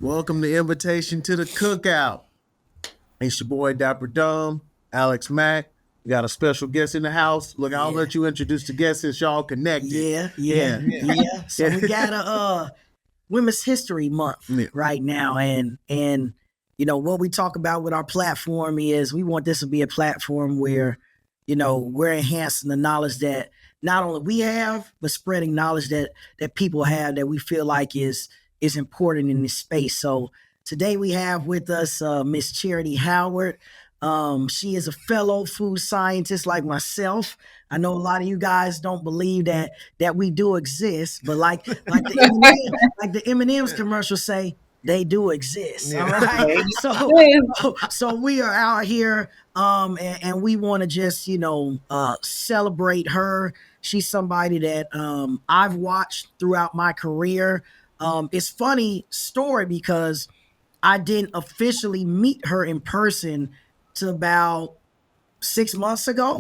Welcome to Invitation to the Cookout. It's your boy Dapper Dumb, Alex Mack. We got a special guest in the house. Look, I'll let you introduce the guest since y'all connected. Yeah. So we got a Women's History Month right now, and you know what we talk about with our platform is we want this to be a platform where we're enhancing the knowledge that not only we have, but spreading knowledge that people have that we feel like is important in this space. So today we have with us Miss Charity Howard. She is a fellow food scientist like myself. I know a lot of you guys don't believe that we do exist, but like the M&M's commercial say, they do exist. All right. So we are out here and we want to just celebrate her. She's somebody that I've watched throughout my career. It's funny story because I didn't officially meet her in person to about 6 months ago.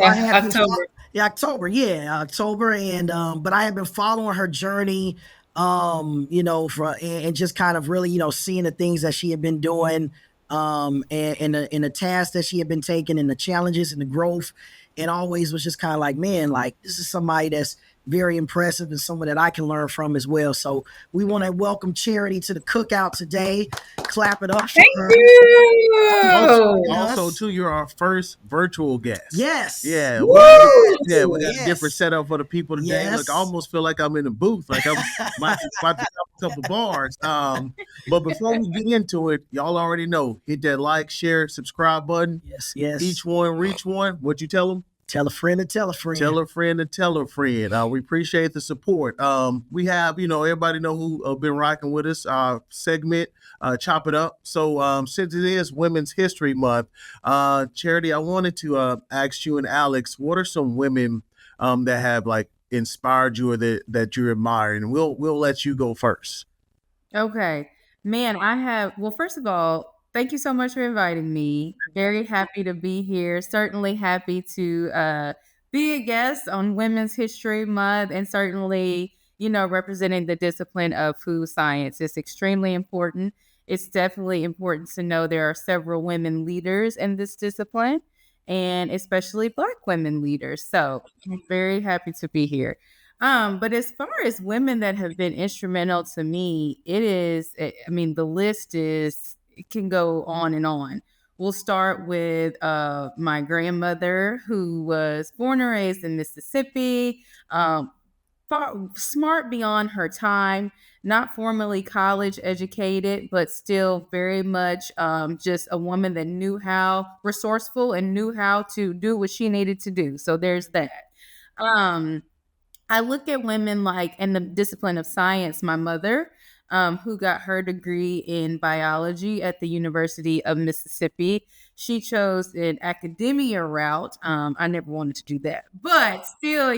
October. October. And but I have been following her journey, and just kind of really, seeing the things that she had been doing, and the tasks that she had been taking and the challenges and the growth. And always was just kind of like, man, like this is somebody that's very impressive and someone that I can learn from as well. So we want to welcome Charity to the Cookout today. Clap it up. Thank you. Also, too, you're our first virtual guest. Yes. Yeah. We got a different setup for the people today. Yes. Look, I almost feel like I'm in a booth. Like I'm about to drop a couple bars. But before we get into it, y'all already know, hit that like, share, subscribe button. Yes. Each one, reach one. What you tell them? Tell a friend to tell a friend. Tell a friend to tell a friend. We appreciate the support. We have, everybody know who been rocking with us. Segment, Chop It Up. So since it is Women's History Month, Charity, I wanted to ask you and Alex, what are some women that have like inspired you or that you admire? And we'll let you go first. Okay, man, well, first of all, thank you so much for inviting me. Very happy to be here. Certainly happy to be a guest on Women's History Month, and certainly, representing the discipline of food science. It's extremely important. It's definitely important to know there are several women leaders in this discipline, and especially Black women leaders. So I'm very happy to be here. But as far as women that have been instrumental to me, the list it can go on and on. We'll start with my grandmother, who was born and raised in Mississippi, smart beyond her time, not formally college educated, but still very much just a woman that knew how, resourceful, and knew how to do what she needed to do. So there's that. I look at women like in the discipline of science, my mother, who got her degree in biology at the University of Mississippi. She chose an academia route. I never wanted to do that, but still,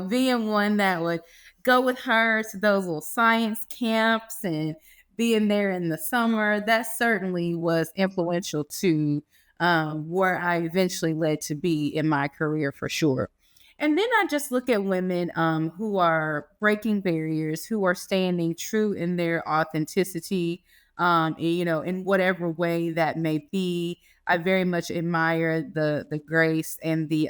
being one that would go with her to those little science camps and being there in the summer, that certainly was influential to where I eventually led to be in my career for sure. And then I just look at women who are breaking barriers, who are standing true in their authenticity, in whatever way that may be. I very much admire the grace and the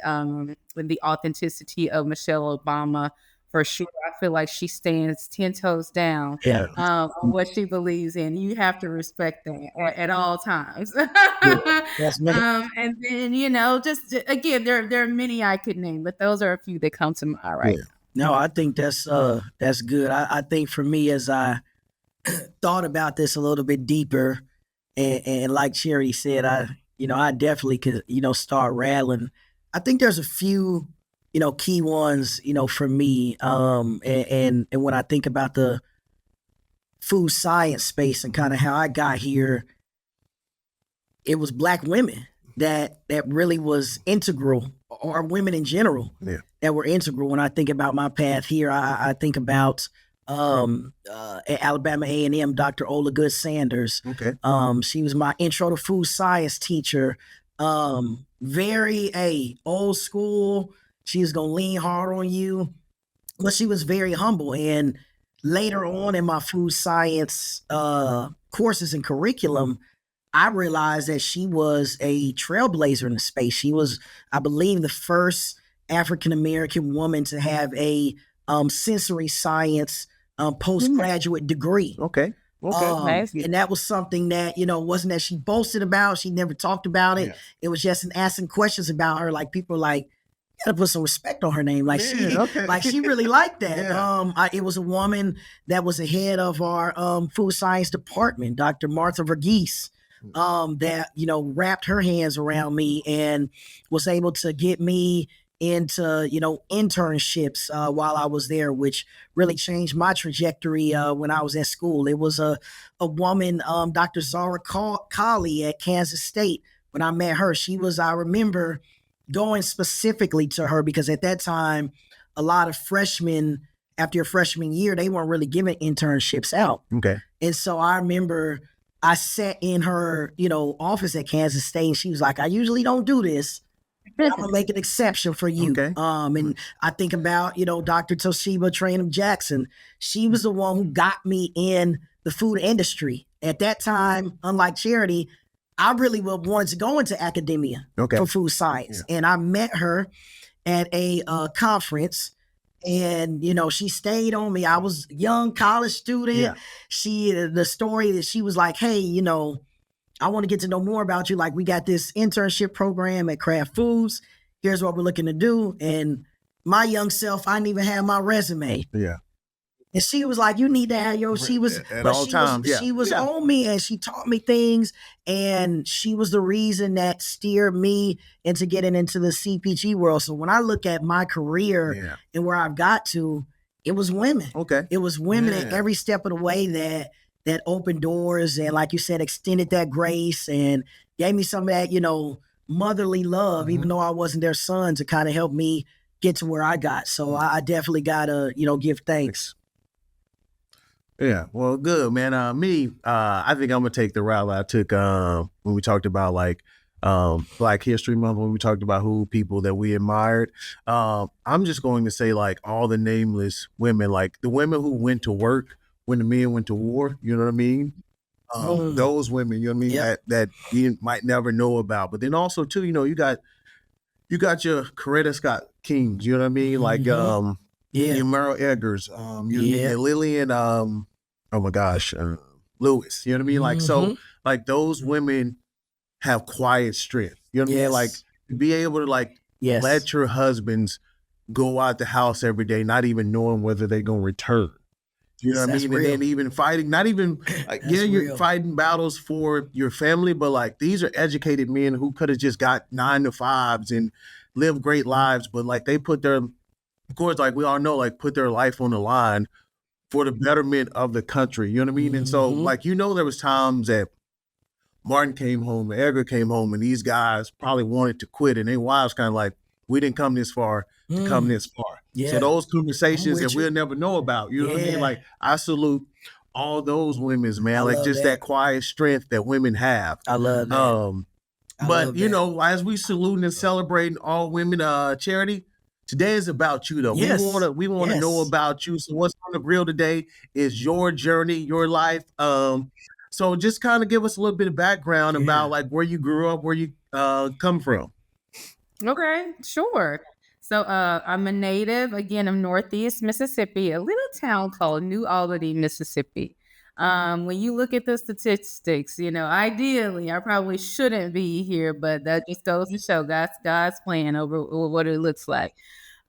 authenticity of Michelle Obama for sure. I feel like she stands 10 toes down on what she believes in. You have to respect that at all times. And then, just again, there are many I could name, but those are a few that come to mind right now. No, I think that's good. I think for me, as I thought about this a little bit deeper, and like Charity said, I definitely could, start rattling. I think there's a few, key ones, for me. And when I think about the food science space and kind of how I got here, it was Black women that really was integral, or women in general that were integral. When I think about my path here, I think about at Alabama A&M, Dr. Ola Good Sanders. Okay. She was my intro to food science teacher. Very old school. She was gonna lean hard on you, but she was very humble. And later on in my food science courses and curriculum, I realized that she was a trailblazer in the space. She was, I believe, the first African-American woman to have a sensory science postgraduate degree. Okay. And that was something that, wasn't that she boasted about. She never talked about it. Yeah. It was just in asking questions about her. Like, people like, gotta put some respect on her name. Like, she really liked that. Yeah. It was a woman that was the head of our food science department, Dr. Martha Verghese, that, wrapped her hands around me and was able to get me into, internships while I was there, which really changed my trajectory when I was at school. It was a woman, Dr. Zara Colley at Kansas State. When I met her, I remember going specifically to her because at that time, a lot of freshmen, after your freshman year, they weren't really giving internships out. Okay. And so I remember I sat in her, office at Kansas State, and she was like, I usually don't do this. I'm gonna make an exception for you. Okay. And I think about, Dr. Toshiba Trainum Jackson. She was the one who got me in the food industry. At that time, unlike Charity, I really wanted to go into academia for food science. Yeah. And I met her at a conference, and, she stayed on me. I was a young college student. Yeah. The story that she was like, hey, I want to get to know more about you. Like, we got this internship program at Kraft Foods. Here's what we're looking to do. And my young self, I didn't even have my resume. Yeah. And she was like, you need to have she was on me, and she taught me things. And she was the reason that steered me into getting into the CPG world. So when I look at my career and where I've got to, it was women. Okay. It was women at every step of the way that opened doors and, like you said, extended that grace and gave me some of that, motherly love, even though I wasn't their son, to kind of help me get to where I got. So I definitely got to, give thanks. Yeah, well, good, man. I think I'm gonna take the route I took when we talked about Black History Month, when we talked about people that we admired. I'm just going to say all the nameless women, like the women who went to work when the men went to war. You know what I mean? Those women, you know what I mean, that you might never know about. But then also too, you got your Coretta Scott Kings. You know what I mean? Like your Merle Eggers, Lillian, oh my gosh, Lewis. You know what I mean? Like so, those women have quiet strength. You know what I mean? Like, to be able to let your husbands go out the house every day, not even knowing whether they're gonna return. You know what I mean? Real. And then even fighting, not even you're fighting battles for your family, but these are educated men who could have just got 9 to 5s and lived great lives, but they put their, of course, we all know, put their life on the line for the betterment of the country. You know what I mean? And so, there was times that Martin came home, Edgar came home, and these guys probably wanted to quit, and their wives kind of we didn't come this far to come this far. Yeah. So those conversations that we'll never know about, you know what I mean? I salute all those women's, man. That quiet strength that women have. I love that. As we saluting and celebrating all women, Charity, today is about you, though. Yes. We want to know about you. So what's on the grill today is your journey, your life. So just kind of give us a little bit of background about where you grew up, where you come from. Okay, sure. So I'm a native, again, of Northeast Mississippi, a little town called New Albany, Mississippi. When you look at the statistics, ideally, I probably shouldn't be here, but that just goes to show God's plan over what it looks like.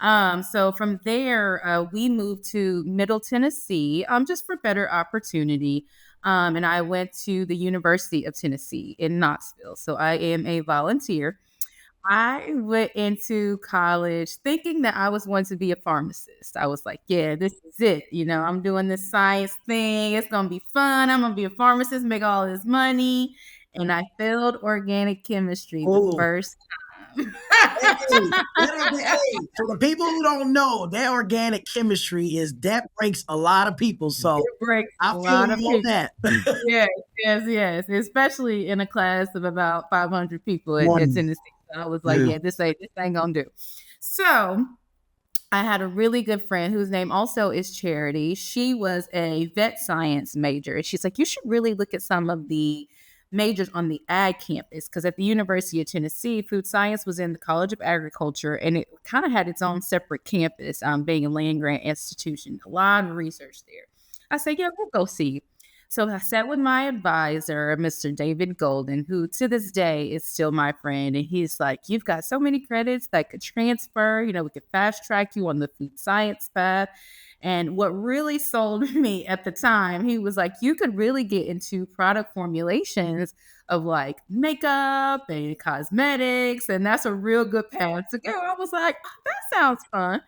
So from there, we moved to Middle Tennessee, just for better opportunity. And I went to the University of Tennessee in Knoxville. So I am a volunteer. I went into college thinking that I was going to be a pharmacist. I was like, yeah, this is it. I'm doing this science thing. It's going to be fun. I'm going to be a pharmacist, make all this money. And I failed organic chemistry the first time. For the people who don't know, that organic chemistry that breaks a lot of people. So it breaks I feel that. Yes. Especially in a class of about 500 people at Tennessee. I was like, this ain't gonna do. So I had a really good friend whose name also is Charity. She was a vet science major. She's like, you should really look at some of the majors on the ag campus, because at the University of Tennessee, food science was in the College of Agriculture, and it kind of had its own separate campus, being a land grant institution. A lot of research there. I said, yeah, we'll go see. So I sat with my advisor, Mr. David Golden, who to this day is still my friend. And he's like, you've got so many credits that could transfer. You know, we could fast track you on the food science path. And what really sold me at the time, he was like, you could really get into product formulations of like makeup and cosmetics. And that's a real good path to go. I was like, oh, that sounds fun.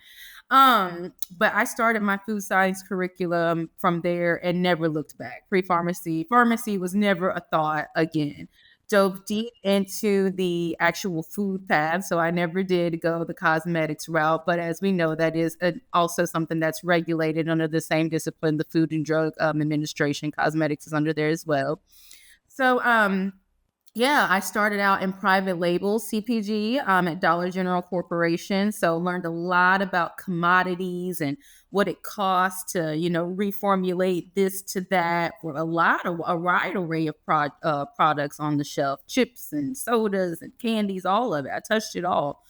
But I started my food science curriculum from there and never looked back. Pharmacy was never a thought again. Dove deep into the actual food path. So I never did go the cosmetics route. But as we know, that is also something that's regulated under the same discipline, the Food and Drug Administration. Cosmetics is under there as well. So, yeah, I started out in private label CPG at Dollar General Corporation. So learned a lot about commodities and what it costs to, reformulate this to that for a wide array of products on the shelf, chips and sodas and candies, all of it. I touched it all.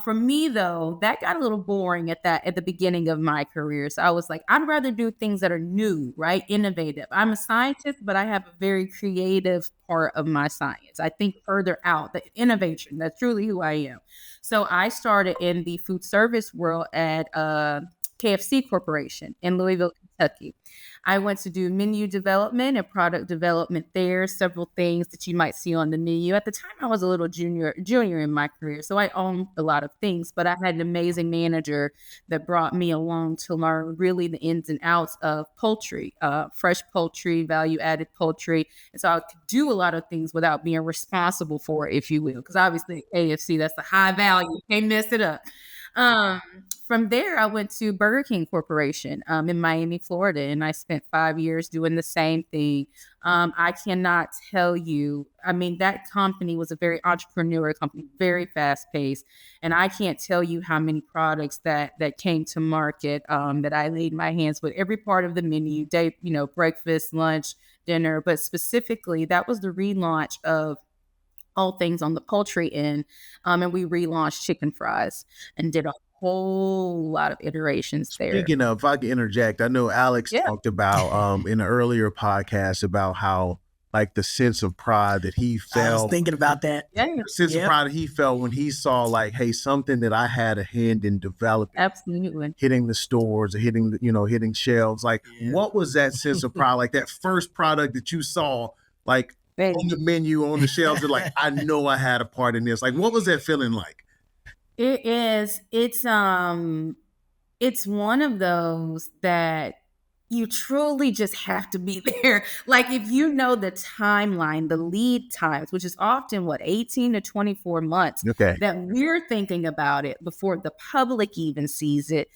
For me though, that got a little boring at the beginning of my career. So I was like, I'd rather do things that are new, right? Innovative. I'm a scientist, but I have a very creative part of my science. I think further out, the innovation. That's truly who I am. So I started in the food service world at KFC Corporation in Louisville, Kentucky. I went to do menu development and product development there, several things that you might see on the menu. At the time, I was a little junior in my career, so I owned a lot of things, but I had an amazing manager that brought me along to learn really the ins and outs of poultry, fresh poultry, value-added poultry. And so I could do a lot of things without being responsible for it, if you will, because obviously at KFC, that's the high value. Can't mess it up. From there, I went to Burger King Corporation in Miami, Florida, and I spent 5 years doing the same thing. I cannot tell you, I mean, that company was a very entrepreneurial company, very fast paced, and I can't tell you how many products that came to market that I laid my hands with. Every part of the menu, day, breakfast, lunch, dinner, but specifically, that was the relaunch of all things on the poultry end. And we relaunched chicken fries and did a whole lot of iterations there. Speaking of, if I can interject, I know Alex talked about in an earlier podcast about how like the sense of pride that he felt. I was thinking about that. Yeah. The sense of pride that he felt when he saw like, hey, something that I had a hand in developing. Absolutely. Hitting the stores or hitting shelves. Like, what was that sense of pride? Like that first product that you saw, like, on the menu, on the shelves, are like, I know I had a part in this. Like, what was that feeling like? It's one of those that you truly just have to be there. Like if you know the timeline, the lead times, which is often 18 to 24 months that we're thinking about it before the public even sees it,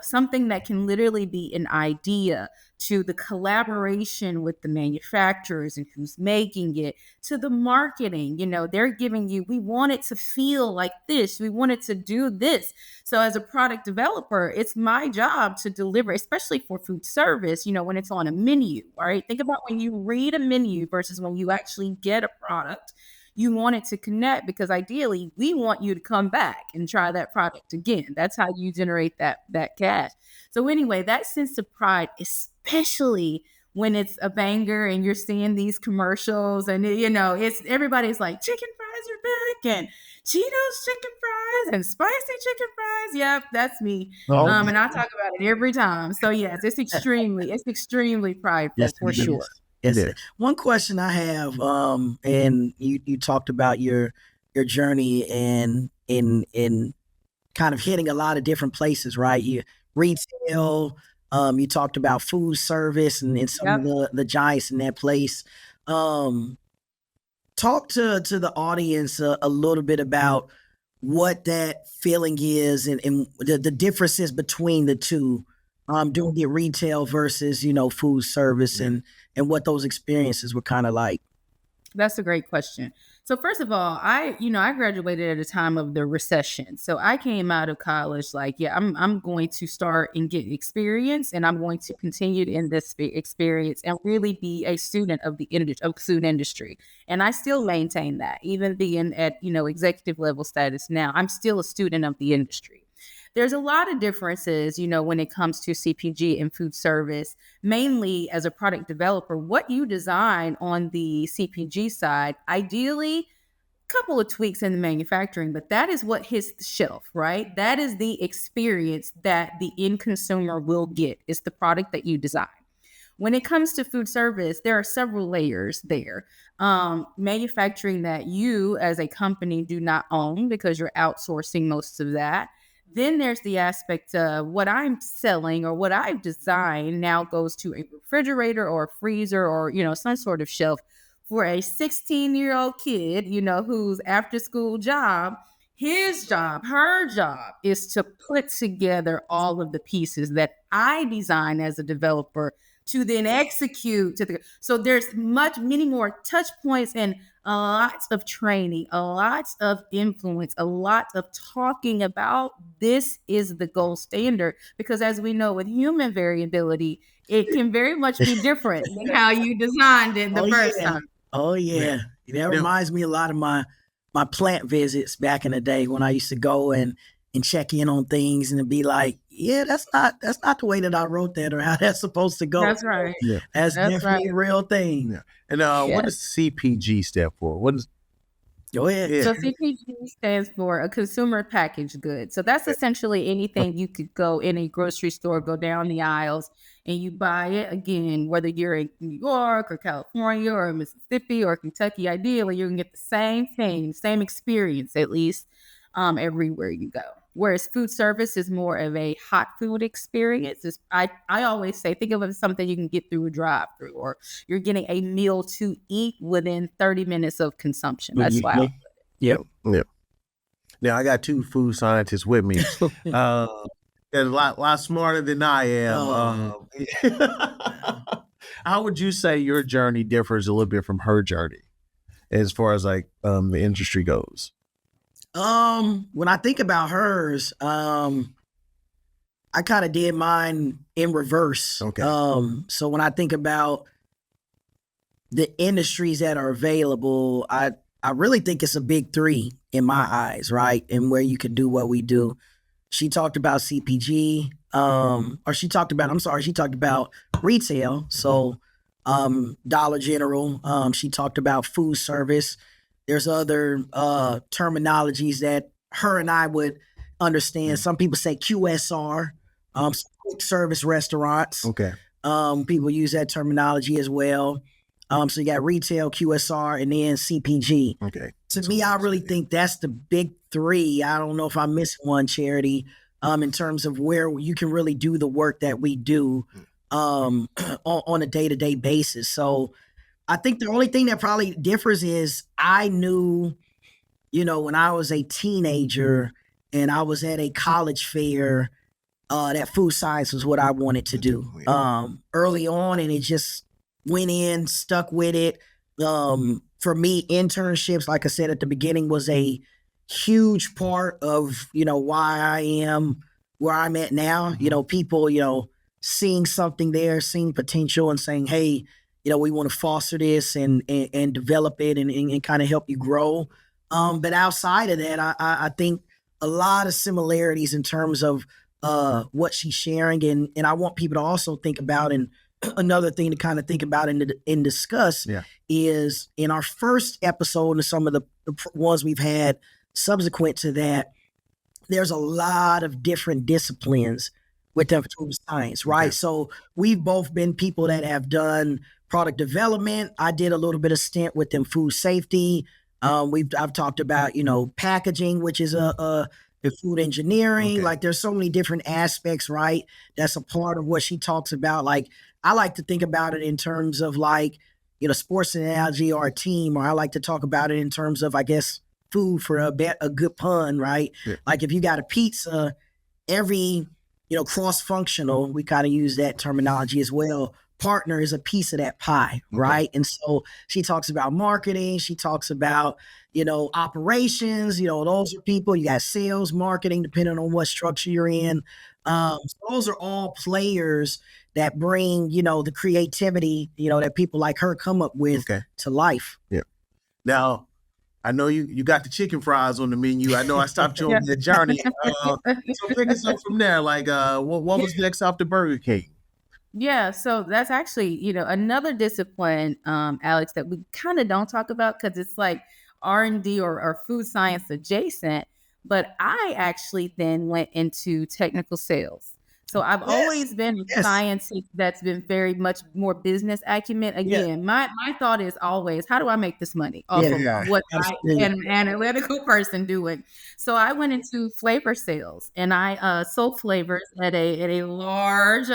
something that can literally be an idea to the collaboration with the manufacturers and who's making it, to the marketing, they're giving you, we want it to feel like this, we want it to do this. So as a product developer, it's my job to deliver, especially for food service, when it's on a menu, all right? Think about when you read a menu versus when you actually get a product. You want it to connect because ideally we want you to come back and try that product again. That's how you generate that cash. So anyway, that sense of pride, especially when it's a banger and you're seeing these commercials and it's everybody's like chicken fries are back and Cheetos chicken fries and spicy chicken fries. Yep, that's me. And I talk about it every time. So yes, it's extremely prideful for sure. Yes. One question I have, and you talked about your journey and in kind of hitting a lot of different places, right? You retail, you talked about food service and some of the giants in that place. Talk to the audience a little bit about what that feeling is and the differences between the two. Doing it retail versus, food service and what those experiences were kind of like. That's a great question. So first of all, I graduated at a time of the recession. So I came out of college like, yeah, I'm going to start and get experience, and I'm going to continue in this experience and really be a student of the food industry. And I still maintain that, even being at executive level status now. I'm still a student of the industry. There's a lot of differences, when it comes to CPG and food service, mainly as a product developer. What you design on the CPG side, ideally, a couple of tweaks in the manufacturing, but that is what hits the shelf, right? That is the experience that the end consumer will get. It's the product that you design. When it comes to food service, there are several layers there. Manufacturing that you as a company do not own because you're outsourcing most of that. Then there's the aspect of what I'm selling or what I've designed now goes to a refrigerator or a freezer or, some sort of shelf for a 16-year-old kid, whose after school job, her job is to put together all of the pieces that I design as a developer to then execute. So there's many more touch points and a lot of training, a lot of influence, a lot of talking about this is the gold standard. Because as we know with human variability, it can very much be different than how you designed it the first time. Oh, yeah. That reminds me a lot of my plant visits back in the day when I used to go and check in on things and be like, yeah, that's not the way that I wrote that or how that's supposed to go. That's right. Yeah. That's definitely a real thing. Yeah. And what does CPG stand for? What is? Go ahead. Yeah. So CPG stands for a consumer packaged good. So that's essentially anything you could go in a grocery store, go down the aisles, and you buy it. Again, whether you're in New York or California or Mississippi or Kentucky, ideally you can get the same thing, same experience at least, everywhere you go. Whereas food service is more of a hot food experience. I always say, think of it as something you can get through a drive-through, or you're getting a meal to eat within 30 minutes of consumption. That's why. Yep. Now I got two food scientists with me. They're a lot smarter than I am. How would you say your journey differs a little bit from her journey, as far as like the industry goes? When I think about hers, I kind of did mine in reverse. Okay. So when I think about the industries that are available, I really think it's a big three in my eyes, right? And where you can do what we do. She talked about CPG, she talked about retail. So, Dollar General, she talked about food service. There's other terminologies that her and I would understand. Some people say QSR, quick service restaurants. Okay. People use that terminology as well. So you got retail, QSR, and then CPG. Okay. To me, I really think that's the big three. I don't know if I'm missing one, Charity, in terms of where you can really do the work that we do on a day-to-day basis. So I think the only thing that probably differs is I knew, when I was a teenager and I was at a college fair, that food science was what I wanted to do early on, and it just went in, stuck with it. For me, internships, like I said at the beginning, was a huge part of, why I am where I'm at now. People, seeing something there, seeing potential and saying, hey, we want to foster this and develop it and kind of help you grow. But outside of that, I think a lot of similarities in terms of what she's sharing. And I want people to also think about, and another thing to kind of think about and discuss is in our first episode and some of the ones we've had subsequent to that, there's a lot of different disciplines within food science, right? Okay. So we've both been people that have done product development. I did a little bit of stint within food safety. I've talked about, packaging, which is the food engineering. Okay. Like there's so many different aspects, right? That's a part of what she talks about. Like I like to think about it in terms of like, sports analogy or a team, or I like to talk about it in terms of, I guess, food for a good pun, right? Yeah. Like if you got a pizza, every, cross-functional, we kind of use that terminology as well. partner is a piece of that pie, right? And so she talks about marketing, she talks about, operations, those are people, you got sales, marketing, depending on what structure you're in. So those are all players that bring, the creativity, that people like her come up with to life. Yeah. Now, I know you got the chicken fries on the menu. I know I stopped you on that journey. So pick us up from there. Like, what was next after Burger King? Yeah, so that's actually, another discipline, Alex, that we kind of don't talk about because it's like R&D or food science adjacent. But I actually then went into technical sales. So I've always been a scientist that's been very much more business acumen. Again, my thought is always, how do I make this money off of what I am an analytical person doing? So I went into flavor sales, and I sold flavors at a large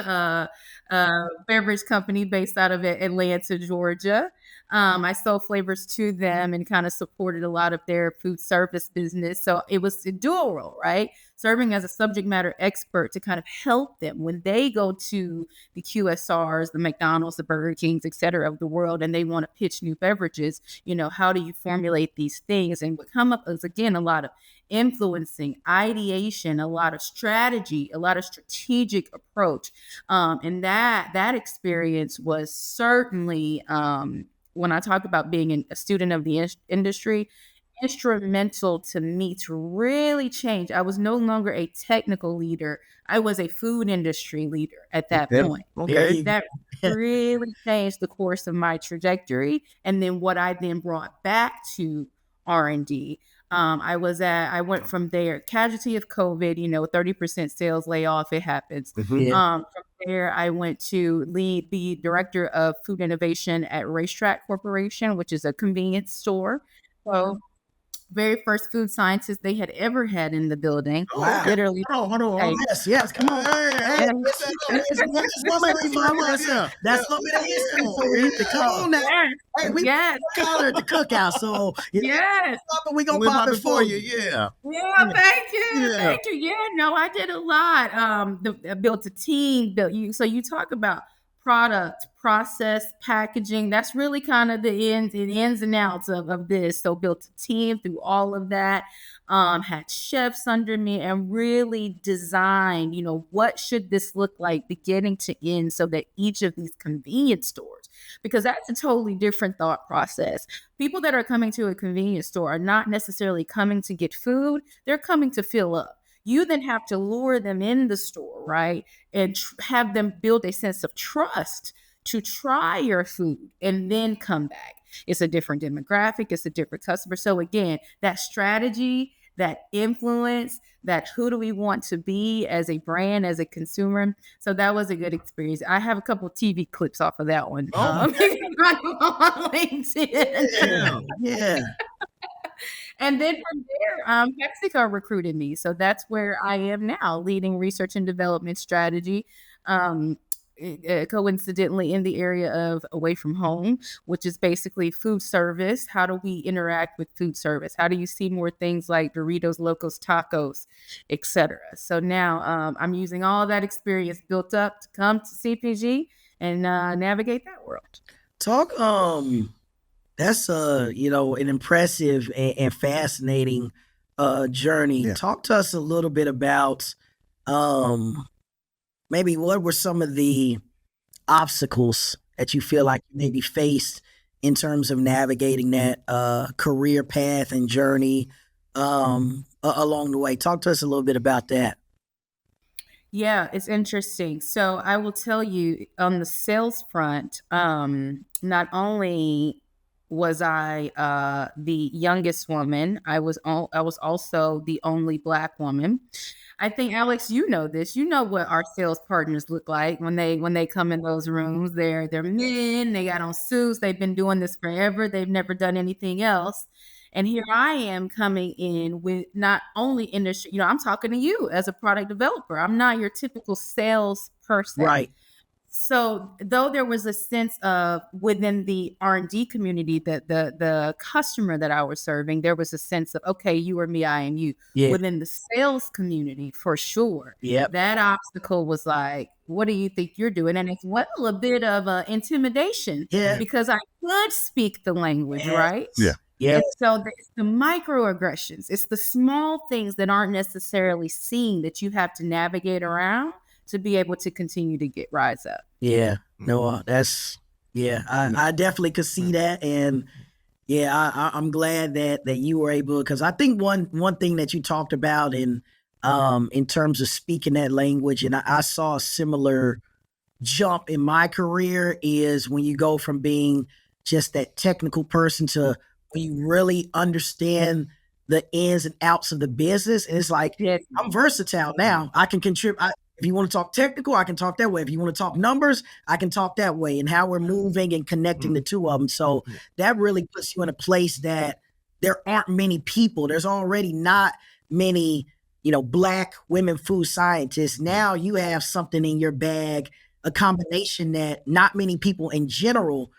beverage company based out of Atlanta, Georgia. I sold flavors to them and kind of supported a lot of their food service business. So it was a dual role, right? Serving as a subject matter expert to kind of help them when they go to the QSRs, the McDonald's, the Burger Kings, et cetera, of the world, and they want to pitch new beverages. How do you formulate these things? And what come up is, again, a lot of influencing, ideation, a lot of strategy, a lot of strategic approach. And that experience was certainly, when I talk about being a student of the industry, instrumental to me to really change. I was no longer a technical leader. I was a food industry leader at that point. Okay. That really changed the course of my trajectory. And then what I then brought back to R&D. I went from there, casualty of COVID, 30% sales layoff, it happens. From there, I went to lead the director of food innovation at Racetrack Corporation, which is a convenience store. So very first food scientist they had ever had in the building. Wow. Literally. Hold on. Yes, come on. That's something that history. Come on now. Hey, we call her at the Cookout, so we gonna pop it for you. Yeah. Yeah, thank you. Thank you. Yeah, no, I did a lot. I built a team, so you talk about product, process, packaging. That's really kind of the ins and outs of this. So built a team through all of that. Had chefs under me and really designed, what should this look like beginning to end so that each of these convenience stores, because that's a totally different thought process. People that are coming to a convenience store are not necessarily coming to get food. They're coming to fill up. You then have to lure them in the store, right? And have them build a sense of trust to try your food and then come back. It's a different demographic. It's a different customer. So again, that strategy, that influence, that who do we want to be as a brand, as a consumer. So that was a good experience. I have a couple of TV clips off of that one. On LinkedIn. Yeah. And then from there, PepsiCo recruited me. So that's where I am now, leading research and development strategy. Coincidentally in the area of away from home, which is basically food service. How do we interact with food service? How do you see more things like Doritos, Locos, Tacos, etc.? So now I'm using all that experience built up to come to CPG and navigate that world. Talk that's an impressive and fascinating journey. Talk to us a little bit about maybe what were some of the obstacles that you feel like you maybe faced in terms of navigating that career path and journey along the way. Talk to us a little bit about that. Yeah, it's interesting. So I will tell you, on the sales front, not only was I the youngest woman, I was also the only Black woman. I think, Alex, you know this. You know what our sales partners look like when they come in those rooms. They're men. They got on suits. They've been doing this forever. They've never done anything else. And here I am coming in with not only industry. I'm talking to you as a product developer. I'm not your typical sales person. Right. So though there was a sense of within the R&D community that the customer that I was serving, there was a sense of, okay, you are me, I am you. Yeah. Within the sales community, for sure, Yep. that obstacle was like, what do you think you're doing? And it's well a bit of intimidation, Yeah. because I could speak the language, right? Yeah. Yeah. And so it's the microaggressions, it's the small things that aren't necessarily seen that you have to navigate around to be able to continue to rise up. Yeah. No, that's, I definitely could see that. And I'm glad that you were able, because I think one thing that you talked about in terms of speaking that language, and I saw a similar jump in my career, is when you go from being just that technical person to when you really understand the ins and outs of the business. And it's like, I'm versatile now. I can contribute. If you want to talk technical, I can talk that way. If you want to talk numbers, I can talk that way, and how we're moving and connecting the two of them. So that really puts you in a place that there aren't many people. There's already not many, Black women food scientists. Now you have something in your bag, a combination that not many people in general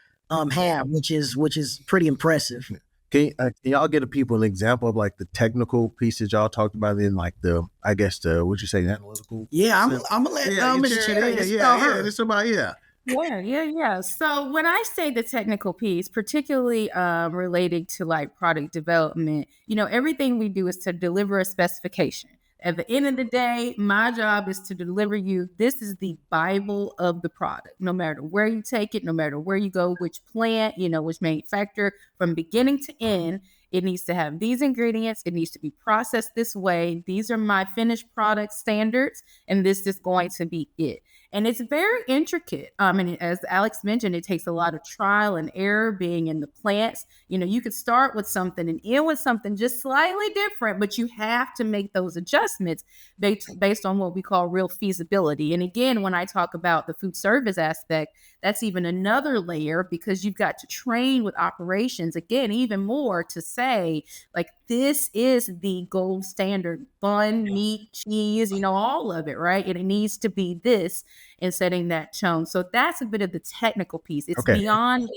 have, which is pretty impressive. Can y'all get people an example of like the technical pieces y'all talked about in like would you say analytical? Yeah, I'm gonna let Ms. Cherry it's about Yeah. So when I say the technical piece, particularly relating to like product development, everything we do is to deliver a specification. At the end of the day, my job is to deliver you. This is the Bible of the product. No matter where you take it, no matter where you go, which plant, which manufacturer, from beginning to end, it needs to have these ingredients. It needs to be processed this way. These are my finished product standards, and this is going to be it. And it's very intricate. And as Alex mentioned, it takes a lot of trial and error being in the plants. You could start with something and end with something just slightly different, but you have to make those adjustments based on what we call real feasibility. And again, when I talk about the food service aspect, that's even another layer, because you've got to train with operations, again, even more to say, like, this is the gold standard bun, meat, cheese, all of it, right? And it needs to be this, and setting that tone. So that's a bit of the technical piece. It's beyond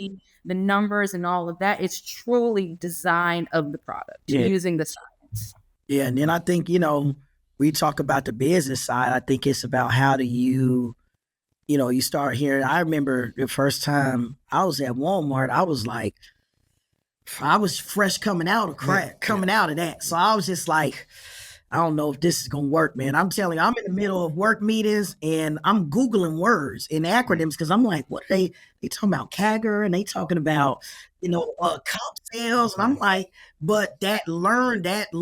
the numbers and all of that. It's truly design of the product using the science. Yeah. And then I think, we talk about the business side. I think it's about how do you start hearing. I remember the first time I was at Walmart, I was like, I was fresh coming out of that. So I was just like, I don't know if this is going to work, man. I'm telling you, I'm in the middle of work meetings and I'm Googling words and acronyms, because I'm like, what they talking about CAGR, and they talking about, comp sales. And I'm like, but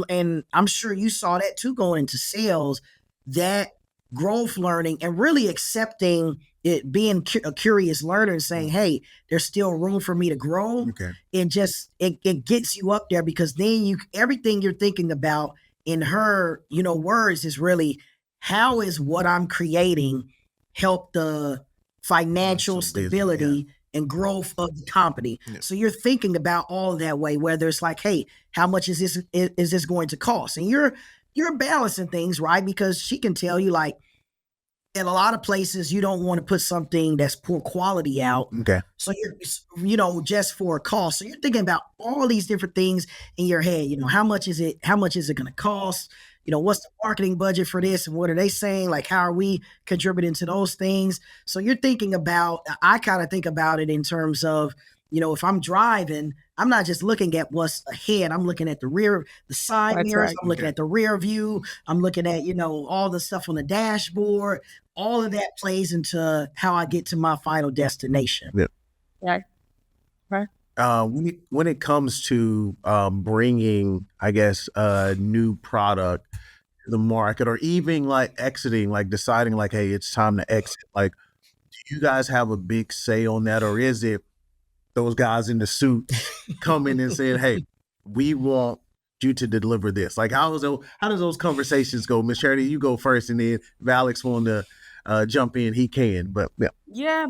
and I'm sure you saw that too, going into sales, that growth learning and really accepting it, being a curious learner and saying, hey, there's still room for me to grow. And just, it gets you up there, because then everything you're thinking about in her, words is really, how is what I'm creating help the financial stability and growth of the company? So you're thinking about all that way, whether it's like, hey, how much is this going to cost? And you're balancing things, right? Because she can tell you, like, in a lot of places, you don't want to put something that's poor quality out. So you're, just for a cost. So you're thinking about all these different things in your head. How much is it going to cost? What's the marketing budget for this? And what are they saying? Like, how are we contributing to those things? So you're thinking about, I kind of think about it in terms of, if I'm driving, I'm not just looking at what's ahead. I'm looking at the side mirrors. I'm looking at the rear view. I'm looking at, all the stuff on the dashboard. All of that plays into how I get to my final destination. Right. When it comes to bringing, I guess, a new product to the market, or even like exiting, like deciding like, hey, it's time to exit. Like, do you guys have a big say on that? Or is it those guys in the suit coming and saying, hey, we want you to deliver this? Like, how does those conversations go? Ms. Charity, you go first, and then if Alex want to jump in, he can. But yeah.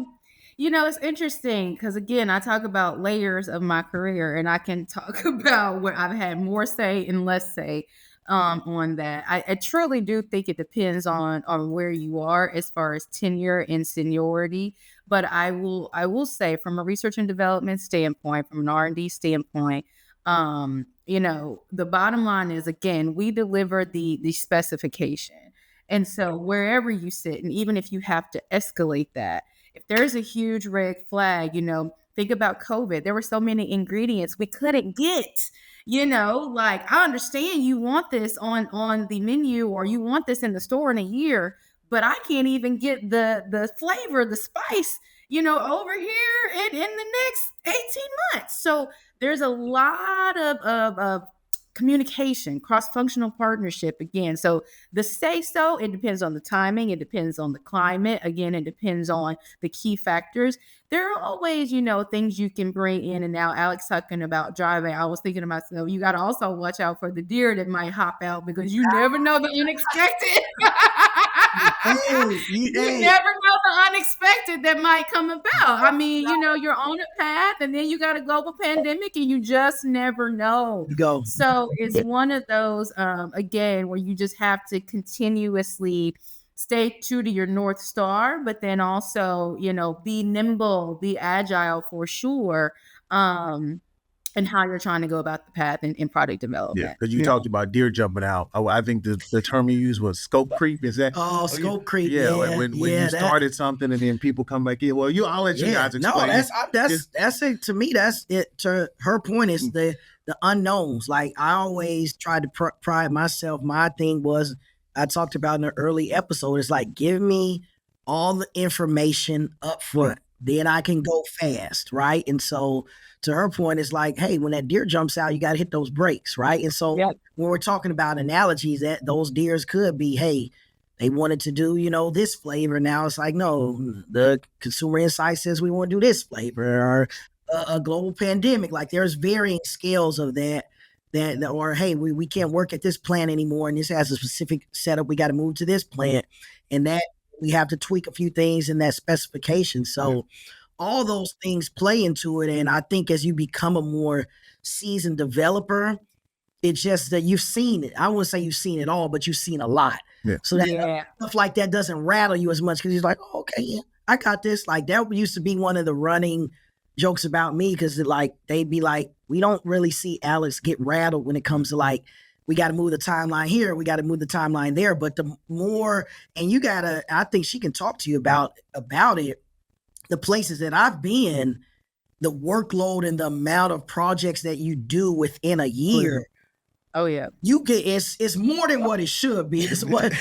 It's interesting because, again, I talk about layers of my career, and I can talk about where I've had more say and less say. on that. I truly do think it depends on where you are as far as tenure and seniority. But I will say, from a research and development standpoint, from an R&D standpoint, the bottom line is, again, we deliver the specification. And so wherever you sit, and even if you have to escalate that, if there's a huge red flag, think about COVID. There were so many ingredients we couldn't get. Like, I understand you want this on the menu, or you want this in the store in a year, but I can't even get the flavor, the spice, over here in the next 18 months. So there's a lot of communication, cross-functional partnership again. So the say-so, it depends on the timing, it depends on the climate. Again, it depends on the key factors. There are always, things you can bring in and out. Alex talking about driving. I was thinking to myself, you got to also watch out for the deer that might hop out, because you never know the unexpected. You never know the unexpected that might come about. I mean, you're on a path, and then you got a global pandemic, and you just never know. So it's one of those, again, where you just have to continuously stay true to your North Star, but then also, be nimble, be agile for sure. And how you're trying to go about the path in product development. Yeah, because you talked about deer jumping out. I think the term you used was scope creep. Is that? Oh, scope creep. Yeah, when you started something and then people come back in. Well, I'll let you guys explain. No, that's it. To me, that's it. To her point is the unknowns. Like, I always tried to pride myself. My thing was, I talked about in the early episode, it's like, give me all the information up front. Then I can go fast, right? And so to her point, it's like, hey, when that deer jumps out, you got to hit those brakes, right? And so when we're talking about analogies, that those deers could be, hey, they wanted to do, this flavor. Now it's like, no, the consumer insight says we want to do this flavor, or a global pandemic. Like, there's varying scales of that, or hey, we can't work at this plant anymore, and this has a specific setup. We got to move to this plant, and that we have to tweak a few things in that specification. So all those things play into it. And I think as you become a more seasoned developer, it's just that you've seen it. I wouldn't say you've seen it all, but you've seen a lot. Yeah. So that stuff like that doesn't rattle you as much, because you're like, oh, okay, yeah, I got this. Like, that used to be one of the running jokes about me, because they'd be like, we don't really see Alex get rattled when it comes to, like, we got to move the timeline here, we got to move the timeline there. But the more, and I think she can talk to you about it, the places that I've been, the workload and the amount of projects that you do within a year. Oh yeah, you get it's more than what it should be. It's what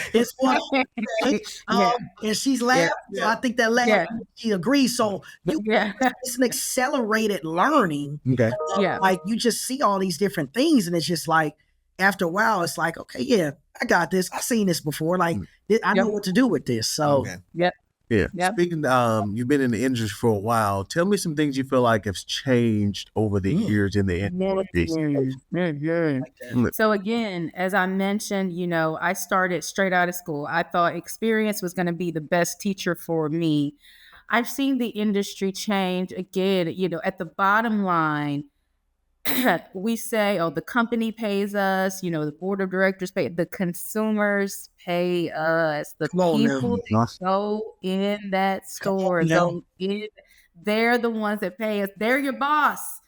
and she's laughing. Yeah. So I think that she agrees. So it's an accelerated learning. Okay, like, you just see all these different things, and it's just like, after a while, it's like, okay, yeah, I got this. I've seen this before. Like, I know what to do with this. So, Yeah. Speaking, you've been in the industry for a while. Tell me some things you feel like have changed over the years in the industry. So again, as I mentioned, I started straight out of school. I thought experience was going to be the best teacher for me. I've seen the industry change again. At the bottom line, we say, the company pays us, the board of directors pay, the consumers pay us, the people that go in that store, they're the ones that pay us. They're your boss.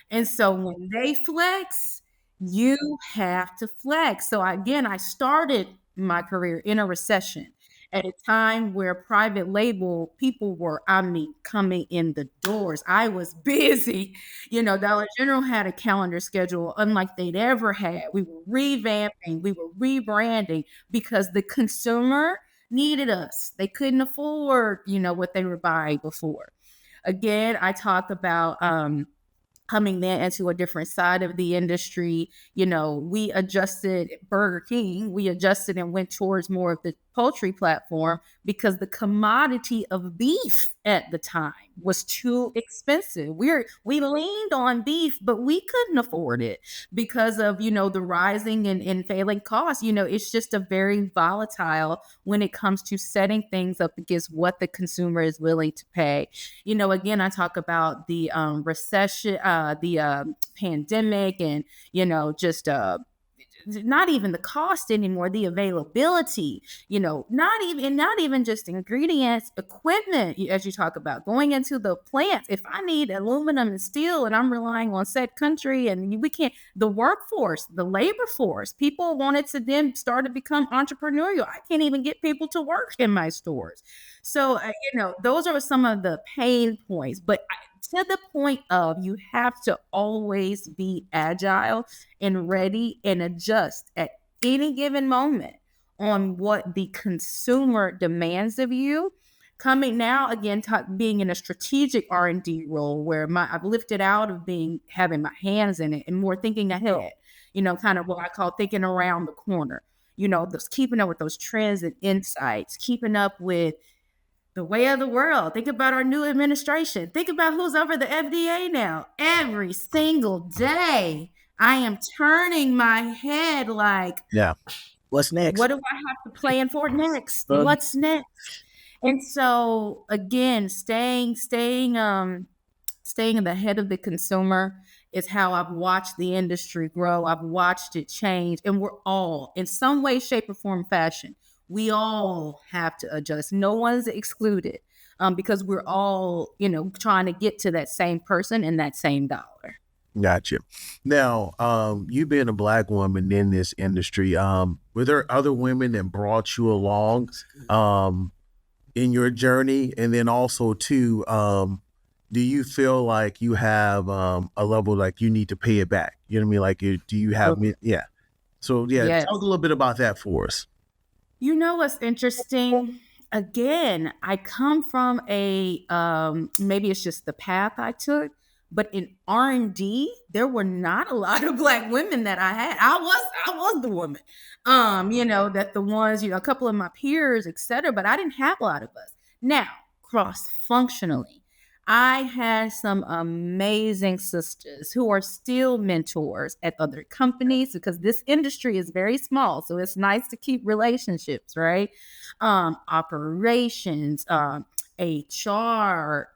And so when they flex, you have to flex. So again, I started my career in a recession, at a time where private label people were, coming in the doors. I was busy. Dollar General had a calendar schedule unlike they'd ever had. We were revamping, we were rebranding, because the consumer needed us. They couldn't afford, what they were buying before. Again, I talk about coming then into a different side of the industry. We adjusted Burger King. We adjusted and went towards more of the poultry platform, because the commodity of beef at the time was too expensive. We leaned on beef, but we couldn't afford it because of, the rising and failing costs. It's just a very volatile when it comes to setting things up against what the consumer is willing to pay. Again, I talk about the recession, the pandemic, and, just not even the cost anymore, the availability, not even just ingredients, equipment, as you talk about, going into the plants. If I need aluminum and steel and I'm relying on said country and we can't, the workforce, the labor force, people wanted to then start to become entrepreneurial. I can't even get people to work in my stores. So, those are some of the pain points, but to the point of you have to always be agile and ready and adjust at any given moment on what the consumer demands of you. Coming now again, being in a strategic R&D role where I've lifted out of having my hands in it and more thinking ahead, kind of what I call thinking around the corner, keeping up with those trends and insights, keeping up with the way of the world. Think about our new administration. Think about who's over the FDA now. Every single day, I am turning my head like, yeah, what's next? What do I have to plan for next? What's next? And so again, staying in the head of the consumer is how I've watched the industry grow. I've watched it change, and we're all, in some way, shape, or form, fashion, we all have to adjust. No one's excluded, because we're all, trying to get to that same person and that same dollar. Gotcha. Now, you being a Black woman in this industry, were there other women that brought you along in your journey? And then also too, do you feel like you have a level like you need to pay it back? You know what I mean? Like, do you have yeah. So Yes. Talk a little bit about that for us. You know what's interesting? Again, I come from a maybe it's just the path I took, but in R&D, there were not a lot of Black women that I had. I was the woman. That the ones, a couple of my peers, etc., but I didn't have a lot of us. Now, cross-functionally, I had some amazing sisters who are still mentors at other companies, because this industry is very small. So it's nice to keep relationships, right? Operations, HR,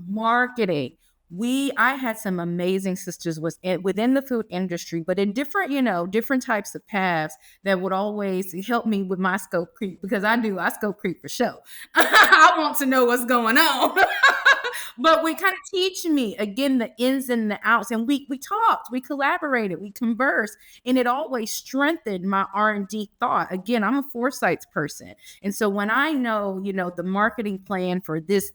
marketing. I had some amazing sisters within the food industry, but in different types of paths that would always help me with my scope creep, because I scope creep for sure. I want to know what's going on. But we kind of teach me again the ins and the outs, and we talked, we collaborated, we conversed, and it always strengthened my R&D thought. Again, I'm a foresight person, and so when I know the marketing plan for this,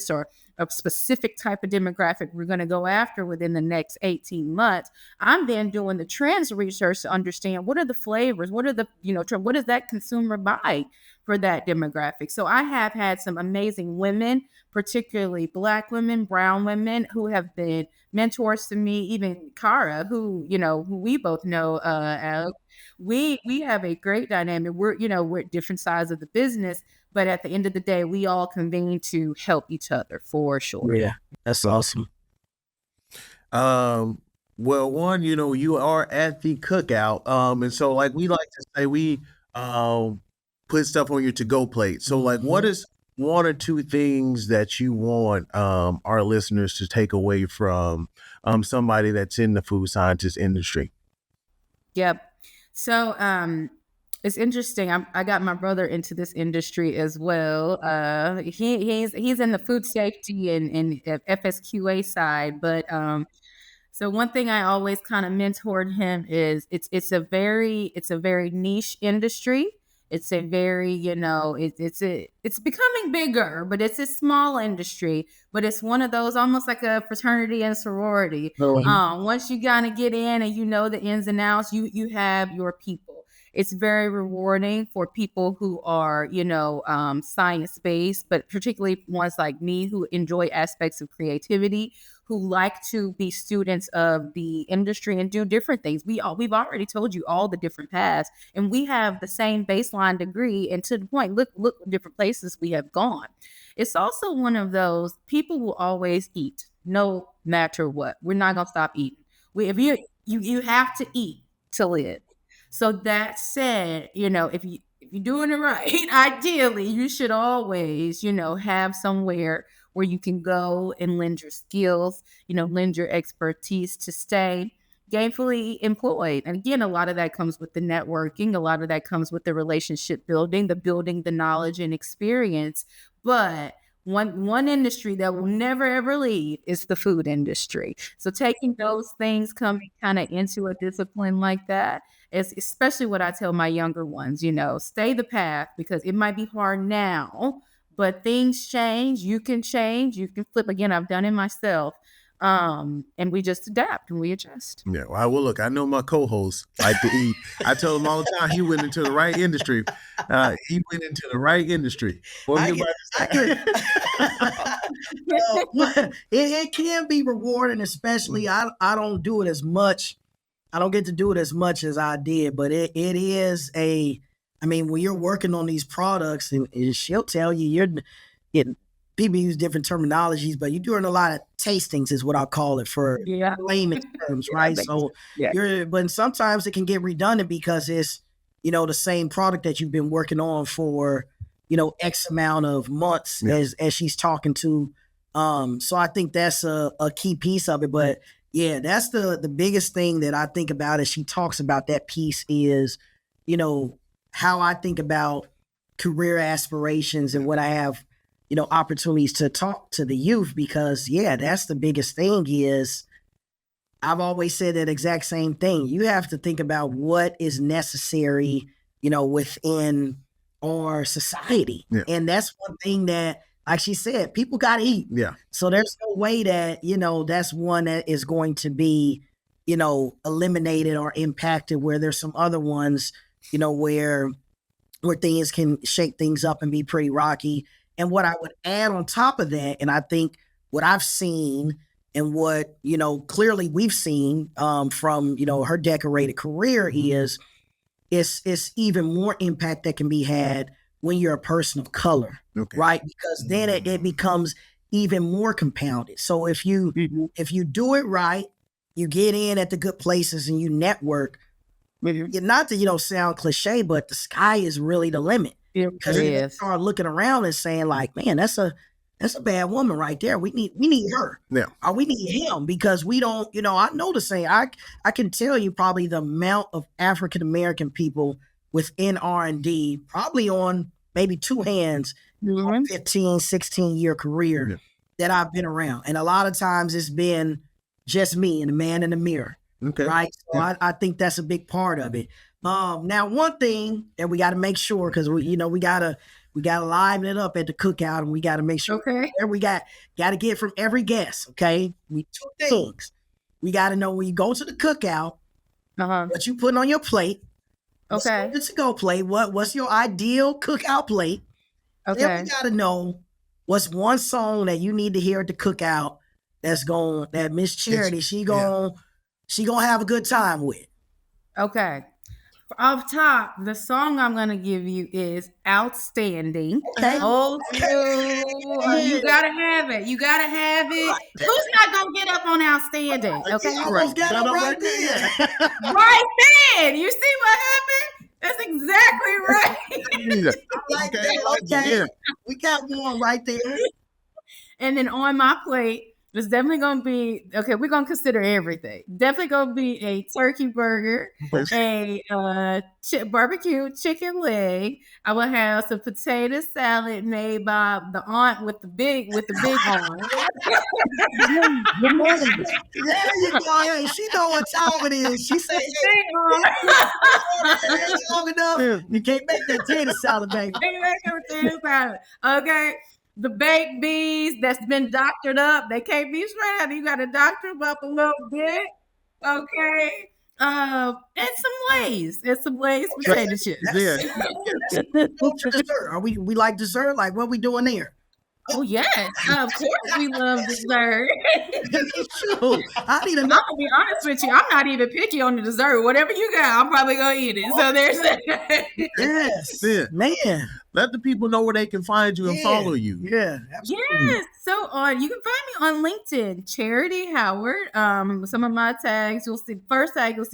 or a specific type of demographic we're going to go after within the next 18 months, I'm then doing the trends research to understand what are the flavors, what are the what is that consumer buy for that demographic. So I have had some amazing women, particularly Black women, brown women, who have been mentors to me. Even Cara, who we both know, Alex. We have a great dynamic. We're at different sides of the business, but at the end of the day, we all convene to help each other for sure. Yeah, that's awesome. Well, one, you are at the Cookout, and so like we like to say, we put stuff on your to-go plate. So like, what is one or two things that you want our listeners to take away from somebody that's in the food scientist industry? Yep. So it's interesting. I got my brother into this industry as well. He's in the food safety and FSQA side, but so one thing I always kind of mentored him is it's a very niche industry. It's a very, it's becoming bigger, but it's a small industry, but it's one of those almost like a fraternity and sorority. Once you kind of get in and the ins and outs, you have your people. It's very rewarding for people who are, science-based, but particularly ones like me who enjoy aspects of creativity, who like to be students of the industry and do different things. We've already told you all the different paths, and we have the same baseline degree. And to the point, look different places we have gone. It's also one of those people will always eat, no matter what. We're not gonna stop eating. If you have to eat to live. So that said, if you're doing it right, ideally you should always, have somewhere where you can go and lend your skills, lend your expertise to stay. gainfully employed. And again, a lot of that comes with the networking, a lot of that comes with the relationship building, the knowledge and experience. But one industry that will never ever leave is the food industry. So taking those things coming kind of into a discipline like that is especially what I tell my younger ones, stay the path, because it might be hard now, but things change, you can flip. Again, I've done it myself. And we just adapt and we adjust. Yeah. Well, look, I know my co-host like to eat. I tell him all the time he went into the right industry. It can be rewarding, especially I don't do it as much. I don't get to do it as much as I did, but it is when you're working on these products, and she'll tell you people use different terminologies, but you're doing a lot of tastings is what I'll call it for layman's terms, right? So but sometimes it can get redundant because it's, the same product that you've been working on for, X amount of months as she's talking to. So I think that's a key piece of it. But yeah, that's the biggest thing that I think about as she talks about that piece is, how I think about career aspirations and what I have, opportunities to talk to the youth, because that's the biggest thing is I've always said that exact same thing. You have to think about what is necessary, within our society. Yeah. And that's one thing that, like she said, people got to eat. Yeah. So there's no way that, that's one that is going to be, eliminated or impacted, where there's some other ones, where things can shake things up and be pretty rocky. And what I would add on top of that, and I think what I've seen and what, clearly we've seen from, her decorated career is it's even more impact that can be had when you're a person of color, right? Because then it becomes even more compounded. So if you do it right, you get in at the good places and you network, not to, sound cliche, but the sky is really the limit. Because you start looking around and saying like, man, that's a bad woman right there. We need her. Yeah. Or we need him, because we don't, I know the saying. I can tell you probably the amount of African-American people within R&D, probably on maybe two hands, 15, 16-year career that I've been around. And a lot of times it's been just me and the man in the mirror. Okay. Right. So I think that's a big part of it. Now, one thing that we got to make sure, because we gotta liven it up at the cookout, and we got to make sure we got to get from every guest. Okay, two things. We got to know when you go to the cookout, what you putting on your plate. Okay, what's to-go plate? What's your ideal cookout plate? Okay, then we got to know what's one song that you need to hear at the cookout that Miss Charity she gonna have a good time with. Okay. Off top, the song I'm going to give you is Outstanding. Okay. Old school. You got to have it. Who's not going to get up on Outstanding? Okay. Got up right there. Right then. You see what happened? That's exactly right. Okay. We got one right there. And then on my plate, it's definitely going to be, we're going to consider everything. Definitely going to be a turkey burger, a barbecue chicken leg. I will have some potato salad made by the aunt with the big arm. There you go. She know what time it is. She said, long enough. You can't make that potato salad, baby. Okay. The baked beans that's been doctored up, they can't be straight out. You got to doctor them up a little bit. Okay. And some Lay's. And some Lay's potato chips. Yeah. What's your dessert? We like dessert? Like, what we doing there? Oh, yes. Of course we love dessert. I'm going to be honest with you. I'm not even picky on the dessert. Whatever you got, I'm probably going to eat it. So there's that. Yes. Man. Let the people know where they can find you and follow you. Yeah, absolutely. Yes. So you can find me on LinkedIn, Charity Howard. Some of my tags, you'll see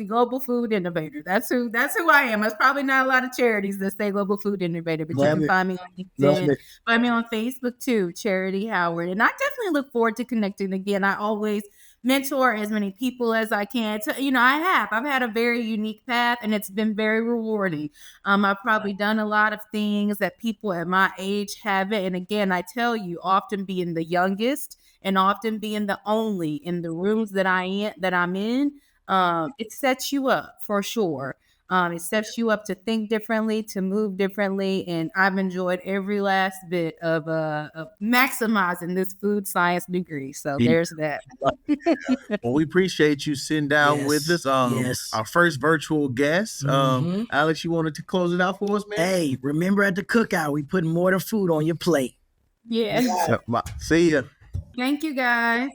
Global Food Innovator. That's who I am. There's probably not a lot of charities that say Global Food Innovator, but you can find me on LinkedIn. Find me on Facebook too, Charity Howard. And I definitely look forward to connecting again. I always mentor as many people as I can. I've had a very unique path, and it's been very rewarding. I've probably done a lot of things that people at my age haven't. And again, I tell you, often being the youngest and often being the only in the rooms that I'm in, it sets you up for sure. It sets you up to think differently, to move differently, and I've enjoyed every last bit of maximizing this food science degree. So there's that. Well, we appreciate you sitting down with us. Our first virtual guest. Alex, you wanted to close it out for us, man? Hey, remember at the cookout, we put more than food on your plate. Yeah. See ya. Thank you, guys.